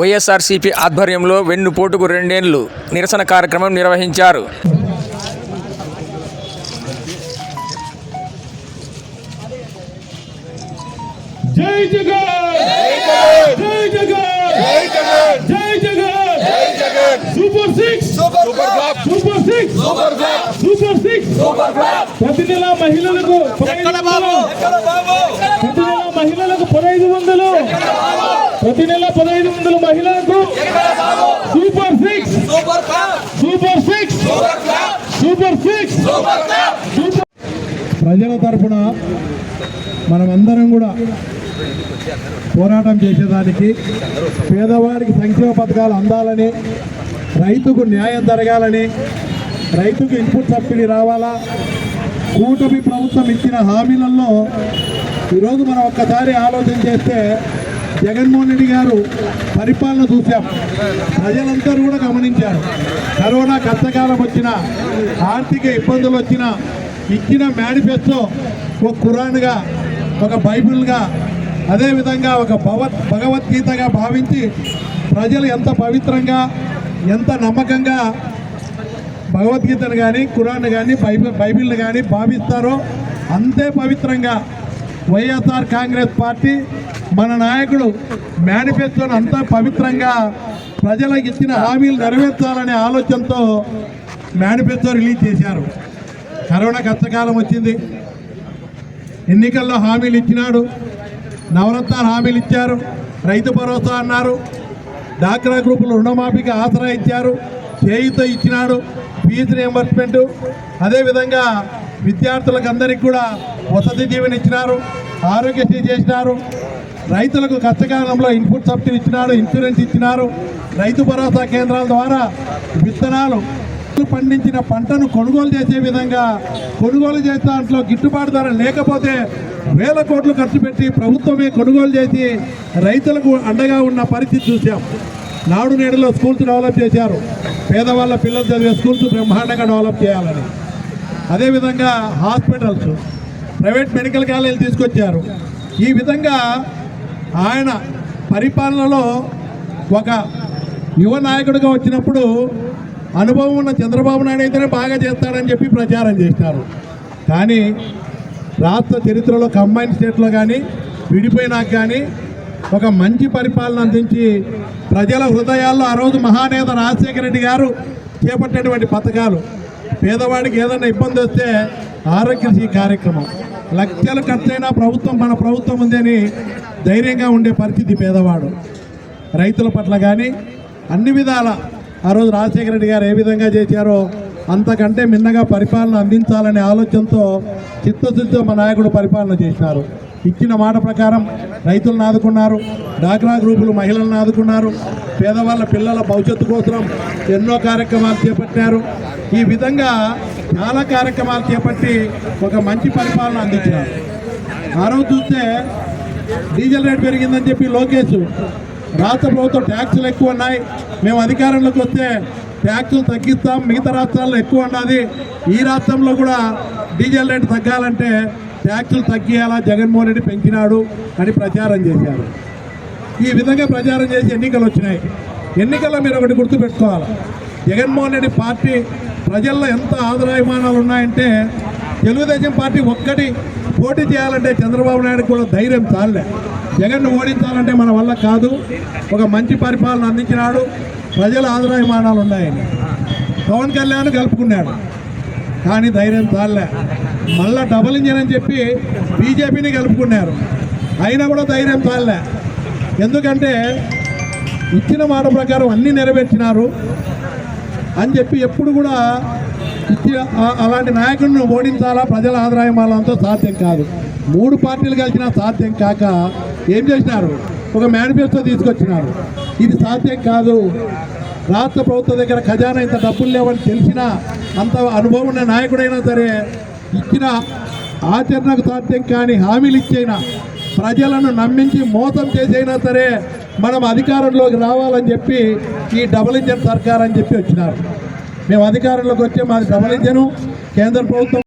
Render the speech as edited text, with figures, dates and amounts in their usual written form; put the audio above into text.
వైఎస్ఆర్సీపీ ఆధ్వర్యంలో వెన్నుపోటుకు 2 ఏళ్లు నిరసన కార్యక్రమం నిర్వహించారు. జై జగన్ జై జగన్ జై జగన్ జై జగన్ జై Jagan super 6 super flop super 6 super flop super 6 super flop ప్రతి నెల మహిళలకు ఎక్కడ బాబు ప్రతి నెల మహిళలకు 1500 ప్రతి నెల 1500 మహిళలకు super 6 super flop super 6 super flop super 6 super flop ప్రజల తరపున మనమందరం కూడా పోరాటం చేసేదానికి, పేదవారికి సంక్షేమ పథకాలు అందాలని, రైతుకు న్యాయం జరగాలని, రైతుకు ఇన్పుట్ సబ్సిడీ రావాలా, కూటమి ప్రభుత్వం ఇచ్చిన హామీలలో ఈరోజు మనం ఒక్కసారి ఆలోచన చేస్తే జగన్మోహన్ రెడ్డి గారు పరిపాలన చూసాం. ప్రజలందరూ కూడా గమనించారు. కరోనా కష్టకాలం వచ్చినా, ఆర్థిక ఇబ్బందులు వచ్చినా ఇచ్చిన మేనిఫెస్టో ఒక ఖురాన్గా, ఒక బైబిల్గా, అదేవిధంగా ఒక భగవద్గీతగా భావించి ప్రజలు ఎంత పవిత్రంగా, ఎంత నమ్మకంగా భగవద్గీతను కానీ, ఖురాన్ కానీ, బైబిల్ని కానీ భావిస్తారో అంతే పవిత్రంగా వైఎస్ఆర్ కాంగ్రెస్ పార్టీ మన నాయకుడు మేనిఫెస్టోను అంతా పవిత్రంగా ప్రజలకు ఇచ్చిన హామీలు నెరవేర్చాలనే ఆలోచనతో మేనిఫెస్టో రిలీజ్ చేశారు. కరోనా కష్టకాలం వచ్చింది, ఎన్నికల్లో హామీలు ఇచ్చినాడు, నవరత్నాలు హామీలు ఇచ్చారు, రైతు భరోసా అన్నారు, డాక్రా గ్రూపులు రుణమాఫీకి ఆసరా ఇచ్చారు, చేయూత ఇచ్చినాడు, ఫీజు రియంబర్స్మెంటు, అదేవిధంగా విద్యార్థులకు అందరికీ కూడా వసతి దీవెన ఇచ్చినారు, ఆరోగ్యశ్రీ చేసినారు, రైతులకు కష్టకాలంలో ఇన్పుట్ సబ్సిడీ ఇచ్చినాడు, ఇన్సూరెన్స్ ఇచ్చినారు, రైతు భరోసా కేంద్రాల ద్వారా విత్తనాలు పండించిన పంటను కొనుగోలు చేసే విధంగా, కొనుగోలు చేసే దాంట్లో గిట్టుబాటు ధర లేకపోతే 1000 కోట్లు ఖర్చు పెట్టి ప్రభుత్వమే కొనుగోలు చేసి రైతులకు అండగా ఉన్న పరిస్థితి చూసాం. నాడు నేడులో స్కూల్స్ డెవలప్ చేశారు, పేదవాళ్ళ పిల్లలు చదివే స్కూల్స్ బ్రహ్మాండంగా డెవలప్ చేయాలని. అదేవిధంగా హాస్పిటల్స్, ప్రైవేట్ మెడికల్ కాలేజీలు తీసుకొచ్చారు. ఈ విధంగా ఆయన పరిపాలనలో ఒక యువ నాయకుడిగా వచ్చినప్పుడు అనుభవం ఉన్న చంద్రబాబు నాయుడు అయితేనే బాగా చేస్తాడని చెప్పి ప్రచారం చేశారు. కానీ రాష్ట్ర చరిత్రలో కంబైన్ స్టేట్లో కానీ, విడిపోయినాక కానీ ఒక మంచి పరిపాలన అందించి ప్రజల హృదయాల్లో ఆ రోజు మహానేత రాజశేఖర రెడ్డి గారు చేపట్టేటువంటి పథకాలు, పేదవాడికి ఏదైనా ఇబ్బంది వస్తే ఆరోగ్యశ్రీ కార్యక్రమం, లక్షలు ఖర్చైనా ప్రభుత్వం మన ప్రభుత్వం ఉందని ధైర్యంగా ఉండే పరిస్థితి పేదవాడు. రైతుల పట్ల కానీ అన్ని విధాల ఆ రోజు రాజశేఖర రెడ్డి గారు ఏ విధంగా చేశారో అంతకంటే మిన్నగా పరిపాలన అందించాలనే ఆలోచనతో చిత్తశుద్ధితో మా నాయకుడు పరిపాలన చేసినారు. ఇచ్చిన మాట ప్రకారం రైతులను ఆదుకున్నారు, డాక్రా గ్రూపులు మహిళలను ఆదుకున్నారు, పేదవాళ్ళ పిల్లల భవిష్యత్తు కోసం ఎన్నో కార్యక్రమాలు చేపట్టారు. ఈ విధంగా చాలా కార్యక్రమాలు చేపట్టి ఒక మంచి పరిపాలన అందించినారు. ఆ రోజు చూస్తే డీజిల్ రేట్ పెరిగిందని చెప్పి లోకేష్, రాష్ట్ర ప్రభుత్వం ట్యాక్సులు ఎక్కువ ఉన్నాయి, మేము అధికారంలోకి వస్తే ట్యాక్సులు తగ్గిస్తాం, మిగతా రాష్ట్రాల్లో ఎక్కువ ఉన్నది, ఈ రాష్ట్రంలో కూడా డీజిల్ రేటు తగ్గాలంటే ట్యాక్సులు తగ్గియాలా, జగన్మోహన్ రెడ్డి పెంచినాడు అని ప్రచారం చేశారు. ఈ విధంగా ప్రచారం చేసి ఎన్నికలు వచ్చినాయి. ఎన్నికల్లో మీరు ఒకటి గుర్తుపెట్టుకోవాలి, జగన్మోహన్ రెడ్డి పార్టీ ప్రజల్లో ఎంత ఆదరాభిమానాలు ఉన్నాయంటే తెలుగుదేశం పార్టీ ఒక్కటి పోటీ చేయాలంటే చంద్రబాబు నాయుడు కూడా ధైర్యం చాలే. జగన్ను ఓడించాలంటే మన వల్ల కాదు, ఒక మంచి పరిపాలన అందించినాడు, ప్రజల ఆదరాభిమానాలు ఉన్నాయని. పవన్ కళ్యాణ్ కలుపుకున్నాడు, కానీ ధైర్యం చాలే. మళ్ళా డబుల్ ఇంజన్ అని చెప్పి బీజేపీని కలుపుకున్నారు, అయినా కూడా ధైర్యం చాలే. ఎందుకంటే ఇచ్చిన మాట ప్రకారం అన్నీ నెరవేర్చినారు అని చెప్పి ఎప్పుడు కూడా అలాంటి నాయకుడిని ఓడించాలా, ప్రజల ఆదాయమాలంతో సాధ్యం కాదు. 3 పార్టీలు కలిసినా సాధ్యం కాక ఏం చేసినారు, ఒక మేనిఫెస్టో తీసుకొచ్చినారు. ఇది సాధ్యం కాదు, రాష్ట్ర ప్రభుత్వం దగ్గర ఖజానా ఇంత డబ్బులు లేవని తెలిసినా, అంత అనుభవం ఉన్న నాయకుడైనా సరే ఇచ్చిన ఆచరణకు సాధ్యం కానీ హామీలు ఇచ్చైనా, ప్రజలను నమ్మించి మోసం చేసైనా సరే మనం అధికారంలోకి రావాలని చెప్పి ఈ డబుల్ ఇంజన్ సర్కార్ అని చెప్పి వచ్చినారు. మేము అధికారంలోకి వచ్చే మాది డబుల్ ఇంజను, కేంద్ర ప్రభుత్వం